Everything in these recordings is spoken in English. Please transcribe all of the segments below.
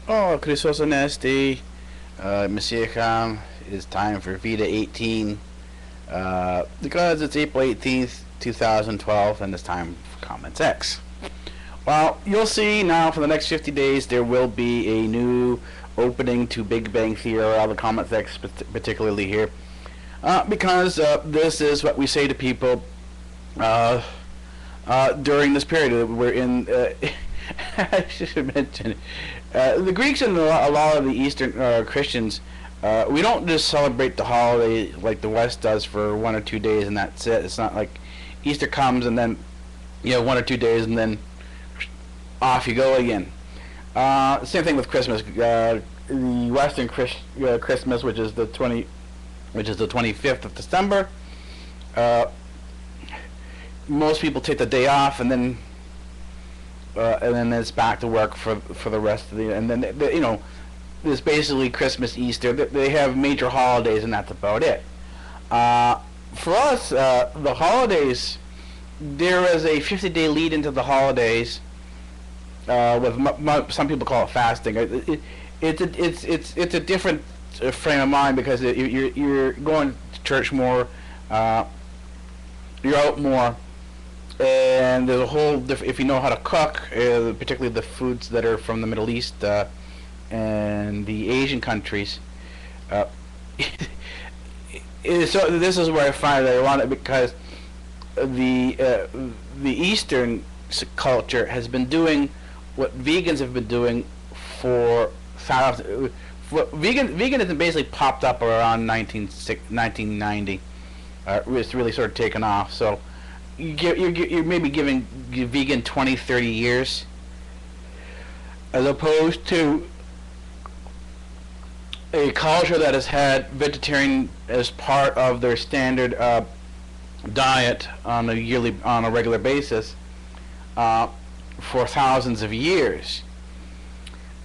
Oh, Christos Anesti, Messiah, it's time for VEDA18. Because it's April 18th, 2012, and it's time for Comments X. Well, you'll see now for the next 50 days there will be a new opening to Big Bang Theory, the Comments X particularly here. Because this is what we say to people during this period. We're in. I should mention the Greeks and a lot of the Eastern Christians. We don't just celebrate the holiday like the West does for 1 or 2 days and that's it. It's not like Easter comes and then 1 or 2 days and then off you go again. Same thing with Christmas. The Western Christmas, which is the 25th of December. Most people take the day off and then it's back to work for the rest of the, and then there's basically Christmas, Easter. They have major holidays and that's about it. For us, the holidays, there is a 50-day lead into the holidays. With some people call it fasting. It's a different frame of mind because you're going to church more, you're out more. And there's a whole if you know how to cook, particularly the foods that are from the Middle East and the Asian countries. So this is where I find that ironic because the Eastern culture has been doing what vegans have been doing for thousands. Veganism basically popped up around 1990. It's really sort of taken off. So you're maybe giving vegan 20, 30 years as opposed to a culture that has had vegetarian as part of their standard diet on a regular basis for thousands of years.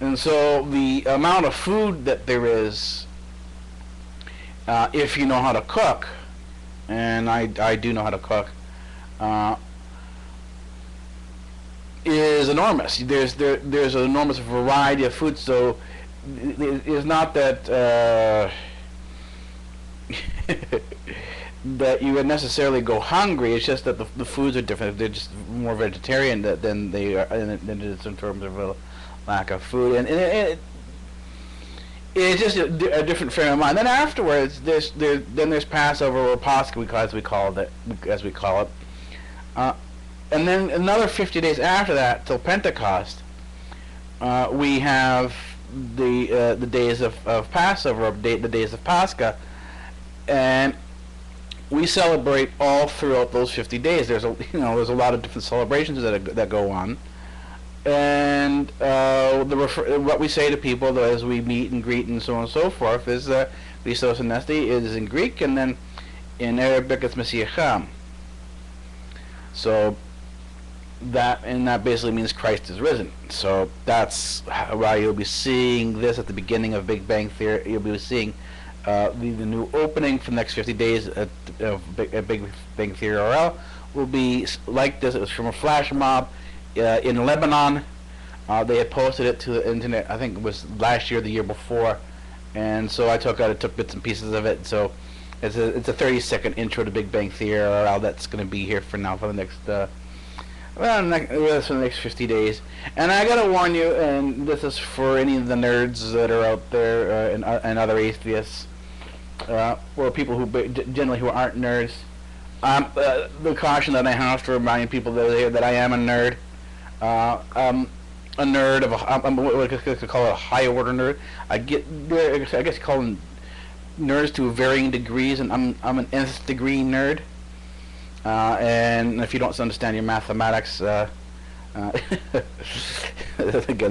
And so the amount of food that there is, if you know how to cook, and I do know how to cook, is enormous. There's an enormous variety of food. So it's not that that you would necessarily go hungry. It's just that the foods are different. They're just more vegetarian than they are than it is in terms of a lack of food, and it's just a different frame of mind. Then afterwards, there's Passover or Pascha, as we call it. And then another 50 days after that, till Pentecost, we have the days of Passover, the days of Pascha, and we celebrate all throughout those 50 days. There's a lot of different celebrations that go on, and what we say to people as we meet and greet and so on and so forth is Christos Anesti is in Greek, and then in Arabic it's Messiah. So that basically means Christ is risen. So that's why you'll be seeing this at the beginning of Big Bang Theory. You'll be seeing the new opening for the next 50 days at Big Bang Theory RL will be like this. It was from a flash mob in Lebanon. They had posted it to the internet. I think it was last year, the year before, and so I took bits and pieces of it. So it's a 30-second intro to Big Bang Theory RL that's going to be here for now for the next for the next 50 days. And I gotta warn you, and this is for any of the nerds that are out there and other atheists, or people who generally who aren't nerds. The caution that I have to remind people that I am a nerd. A nerd of I'm what I could call it a high order nerd. I guess call them nerds to varying degrees, and I'm an nth degree nerd. And if you don't understand your mathematics, again,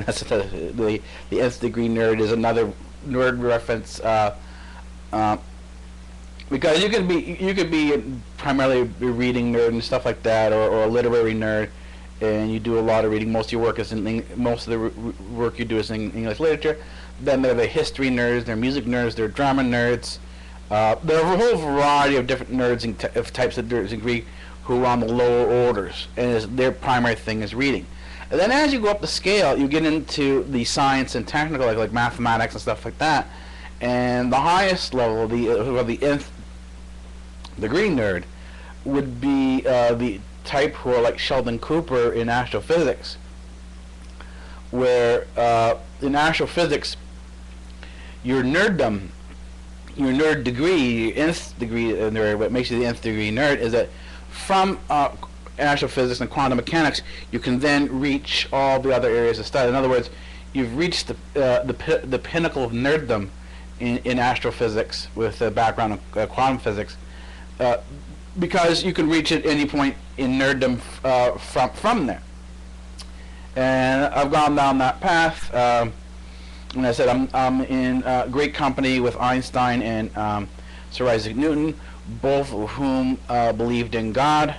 that's the nth degree nerd is another nerd reference. Because you could be primarily a reading nerd and stuff like that, or a literary nerd, and you do a lot of reading. Most of your work is most of the work you do is in English literature. Then there are the history nerds, there are music nerds, there are drama nerds. There are a whole variety of different nerds of types of nerds in Greek who are on the lower orders, and their primary thing is reading. And then as you go up the scale, you get into the science and technical, like mathematics and stuff like that. And the highest level, the nth degree nerd, would be the type who are like Sheldon Cooper in astrophysics, where in astrophysics, your nerddom, your nerd degree, your nth degree nerd, what makes you the nth degree nerd is that from astrophysics and quantum mechanics, you can then reach all the other areas of study. In other words, you've reached the pinnacle of nerddom in astrophysics with a background in quantum physics, because you can reach it any point in nerddom from there. And I've gone down that path. And I said I'm in great company with Einstein and Sir Isaac Newton, both of whom believed in God.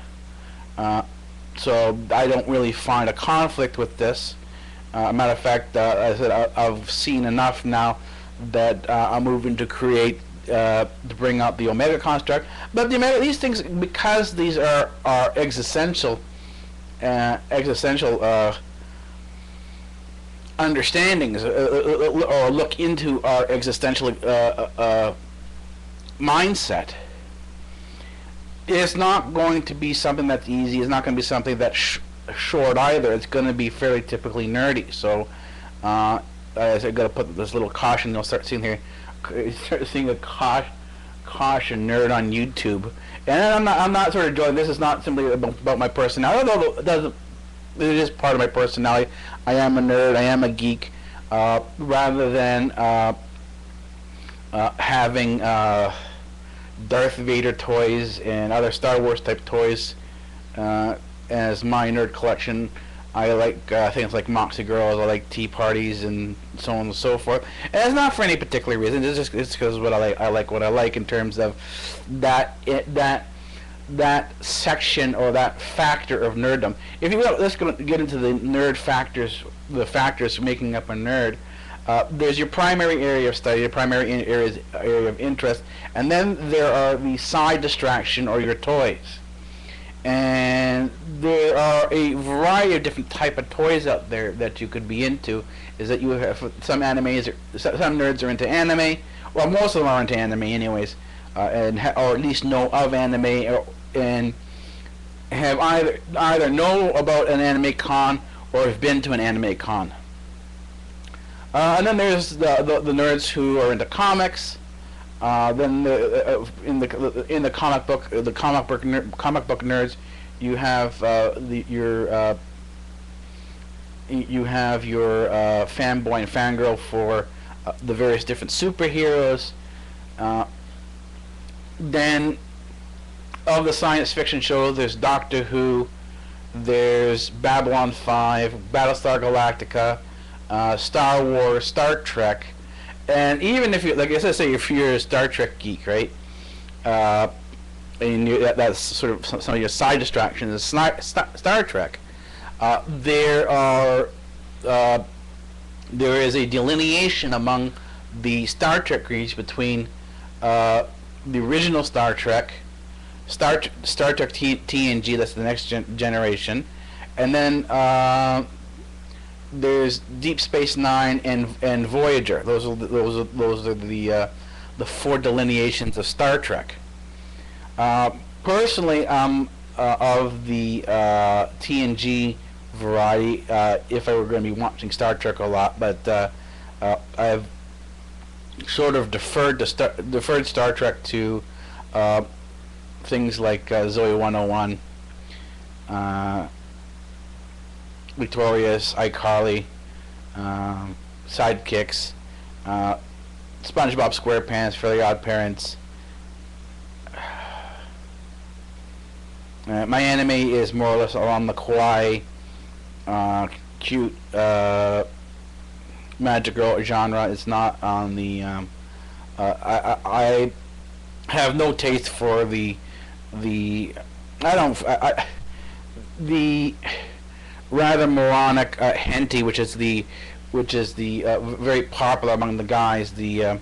So I don't really find a conflict with this. Matter of fact, I said I've seen enough now that I'm moving to create to bring out the Omega construct. But the Omega, these things, because these are existential understandings, or look into our existential mindset. It's not going to be something that's easy. It's not going to be something that's short either. It's going to be fairly typically nerdy. So I got to put this little caution. You'll start seeing here, start seeing a caution nerd on YouTube. And I'm not sort of joking. This is not simply about my personality, although it is part of my personality. I am a nerd. I am a geek. Rather than having Darth Vader toys and other Star Wars type toys as my nerd collection, I like things like Moxie Girls. I like tea parties and so on and so forth. And it's not for any particular reason. It's because what I like. I like what I like in terms of that section or that factor of nerddom. If you will, let's get into the nerd factors, the factors making up a nerd. There's your primary area of study, your primary area of interest, and then there are the side distraction or your toys. And there are a variety of different type of toys out there that you could be into. Is that you have some animes, some nerds are into anime. Well, most of them are into anime, anyways, or at least know of anime, and have either know about an anime con or have been to an anime con. And then there's the nerds who are into comics. Then in the comic book nerds, you have you have your fanboy and fangirl for the various different superheroes. Then of the science fiction shows, there's Doctor Who, there's Babylon 5, Battlestar Galactica, Star Wars, Star Trek, and even if you, like I say, if you're a Star Trek geek, right? And that's sort of some of your side distractions is Star Trek. There is a delineation among the Star Trek creeds between the original Star Trek, Star Trek TNG, that's the next generation, and then there's Deep Space Nine and Voyager. Those are the four delineations of Star Trek. Personally, I'm of the TNG variety. If I were going to be watching Star Trek a lot, but I've sort of deferred Star Trek to things like Zoe 101, Victorious, iCarly, Sidekicks, SpongeBob SquarePants, Fairly Odd Parents. My anime is more or less along the kawaii, cute, magic girl genre. It's not on the. I have no taste for the rather moronic hentai, which is the very popular among the guys. The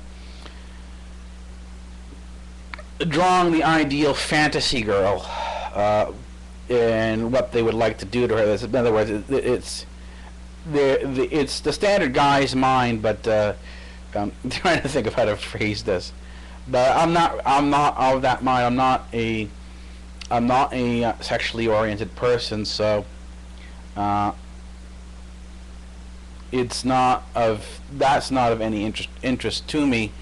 drawing the ideal fantasy girl, and what they would like to do to her. In other words, it's the standard guy's mind, but I'm trying to think of how to phrase this. But I'm not of that mind. I'm not a sexually oriented person, so it's not of that's not of any interest to me.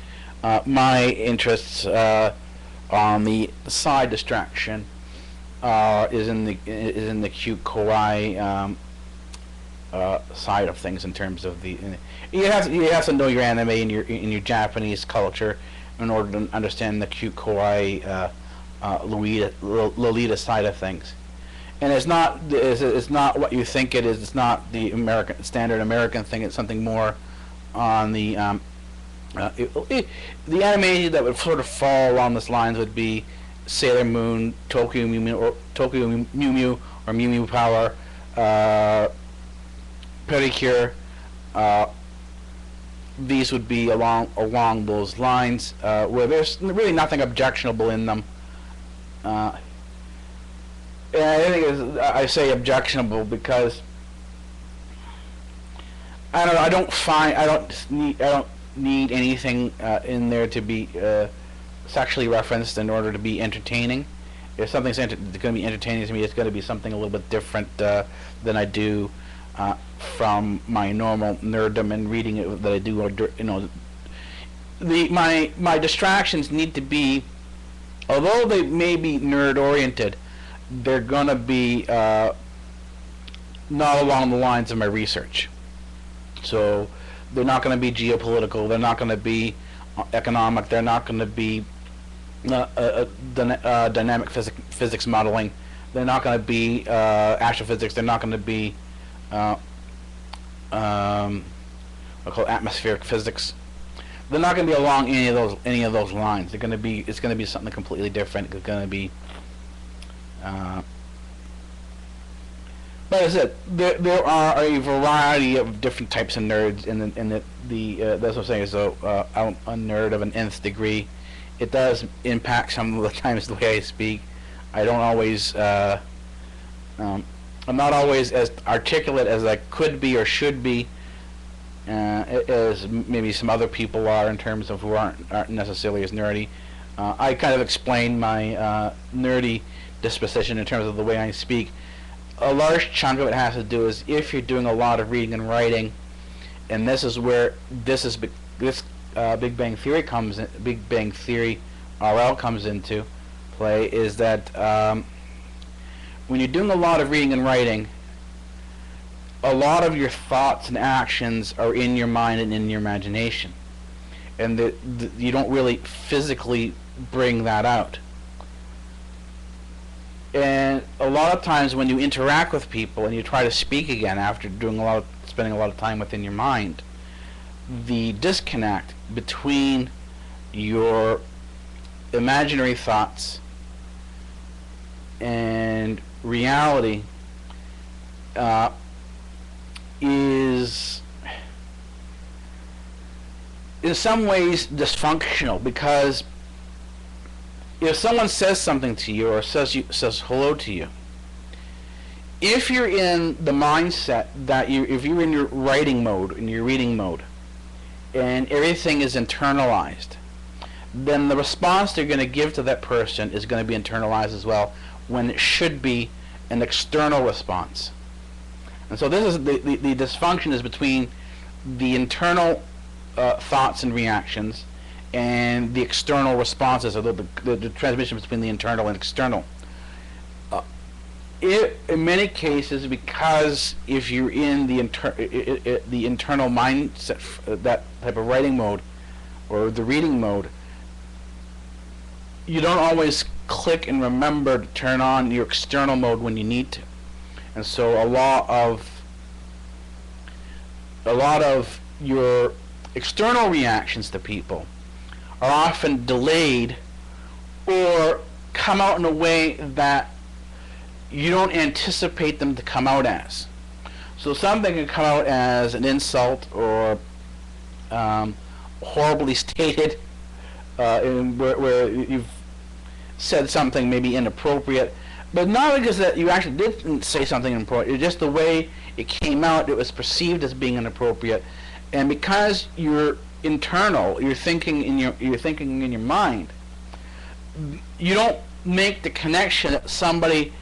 My interests on the side distraction is in the cute kawaii side of things. In terms of the you have to know your anime and your Japanese culture in order to understand the cute kawaii Lolita side of things. And it's not what you think it is. It's not the standard American thing. It's something more on the the animation that would sort of fall along these lines would be Sailor Moon, Tokyo Mew Mew, or Mew Mew Power, Pedicure. These would be along those lines, where there's really nothing objectionable in them. And I think I say objectionable because I don't know. I don't need anything in there to be sexually referenced in order to be entertaining. If something's going to be entertaining to me, it's going to be something a little bit different than I do from my normal nerddom and reading it that I do. My distractions need to be, although they may be nerd oriented, they're going to be not along the lines of my research. So they're not going to be geopolitical. They're not going to be economic. They're not going to be dynamic physics modeling. They're not going to be astrophysics. They're not going to be I call it atmospheric physics. They're not going to be along any of those lines. It's going to be something completely different. It's going to be but as I said, there are a variety of different types of nerds, and that's what I'm saying. So I'm a nerd of an nth degree. It does impact some of the times the way I speak. I don't always. I'm not always as articulate as I could be or should be, as maybe some other people are in terms of who aren't necessarily as nerdy. I kind of explain my nerdy disposition in terms of the way I speak. A large chunk of it has to do is if you're doing a lot of reading and writing, and this is where Big Bang Theory comes in, Big Bang Theory RL comes into play, is that when you're doing a lot of reading and writing, a lot of your thoughts and actions are in your mind and in your imagination, and you don't really physically bring that out. And a lot of times when you interact with people and you try to speak again after spending a lot of time within your mind, the disconnect between your imaginary thoughts and reality is in some ways dysfunctional, because if someone says something to you or says hello to you, if you're in the mindset that if you're in your writing mode, in your reading mode, and everything is internalized, then the response they're going to give to that person is going to be internalized as well, when it should be an external response. And so this is the dysfunction is between the internal thoughts and reactions and the external responses, or the transmission between the internal and external. In many cases, because if you're in the internal mindset, that type of writing mode or the reading mode, you don't always click and remember to turn on your external mode when you need to. And so a lot of your external reactions to people are often delayed or come out in a way that you don't anticipate them to come out as. So something can come out as an insult or horribly stated, where you've said something maybe inappropriate, but not because that you actually didn't say something important. It's just the way it came out, it was perceived as being inappropriate, and because you're internal, you're thinking in your mind, you don't make the connection that somebody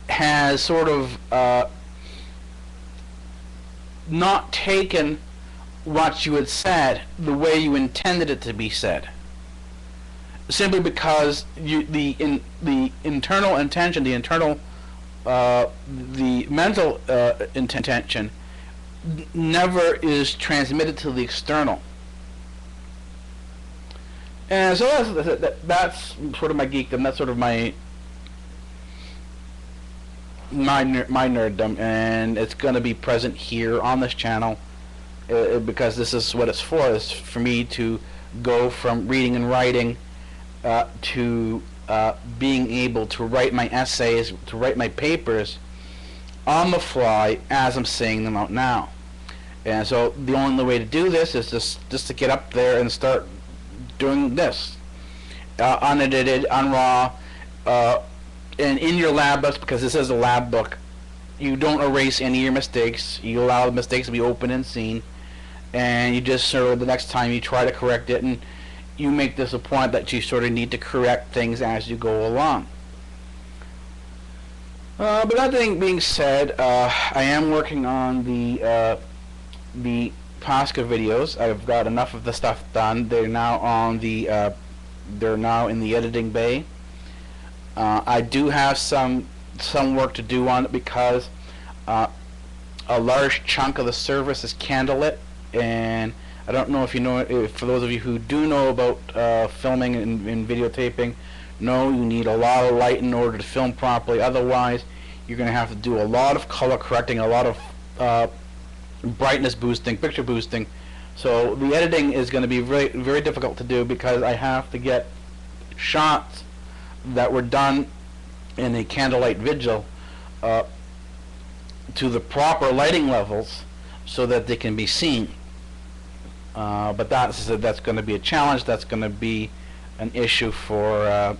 has sort of not taken what you had said the way you intended it to be said, simply because the internal intention, the mental intention never is transmitted to the external. And so that's sort of my geekdom. That's sort of my nerddom, and it's going to be present here on this channel because this is what it's for. It's for me to go from reading and writing to being able to write my essays, to write my papers on the fly as I'm saying them out now. And so the only way to do this is just to get up there and start doing this unedited, unraw, and in your lab books, because this is a lab book, you don't erase any of your mistakes. You allow the mistakes to be open and seen, and you just sort of the next time you try to correct it, and you make this a point that you sort of need to correct things as you go along. But that thing being said, I am working on the Pascha videos. I've got enough of the stuff done. They're now on the they're now in the editing bay. I do have some work to do on it because a large chunk of the service is candlelit, and I don't know if you know, for those of you who do know about filming and videotaping, know you need a lot of light in order to film properly. Otherwise, you're going to have to do a lot of color correcting, a lot of brightness boosting, picture boosting. So the editing is going to be very, very difficult to do because I have to get shots that were done in a candlelight vigil to the proper lighting levels so that they can be seen. But that's going to be a challenge. That's going to be an issue for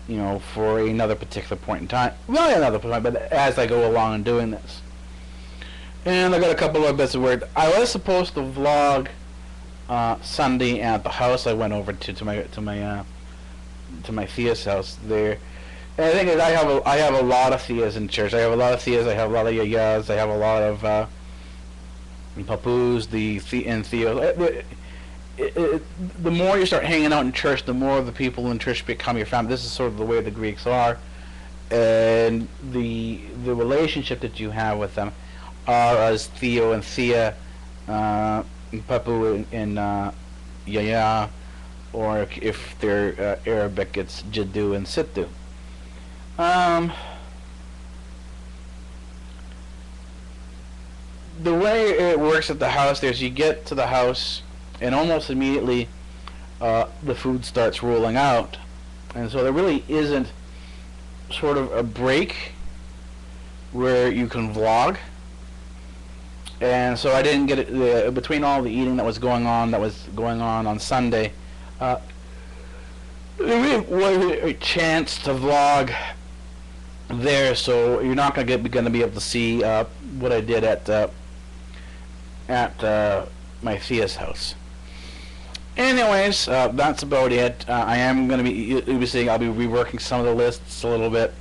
you know, for another particular point in time. Well, another point, but as I go along and doing this. And I got a couple of bits of work. I was supposed to vlog Sunday at the house I went over to my Thea's house there. And the thing is, I have a lot of Theas in church. I have a lot of Theas. I have a lot of Yayas. I have a lot of Papus, and Theos. The more you start hanging out in church, the more the people in church become your family. This is sort of the way the Greeks are, and the relationship that you have with them are as Theo and Thea, Papu and Yaya, or if they're Arabic, it's Jiddu and Sittu. The way it works at the house, there's you get to the house, and almost immediately the food starts rolling out, and so there really isn't sort of a break where you can vlog. And so I didn't get it between all the eating that was going on Sunday. There really wasn't a chance to vlog there, so you're not going to be able to see what I did at my Thea's house. Anyways, that's about it. I am going to be seeing. I'll be reworking some of the lists a little bit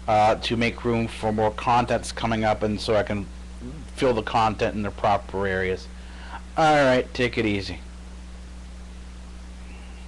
to make room for more contents coming up, and so I can fill the content in the proper areas. All right, take it easy.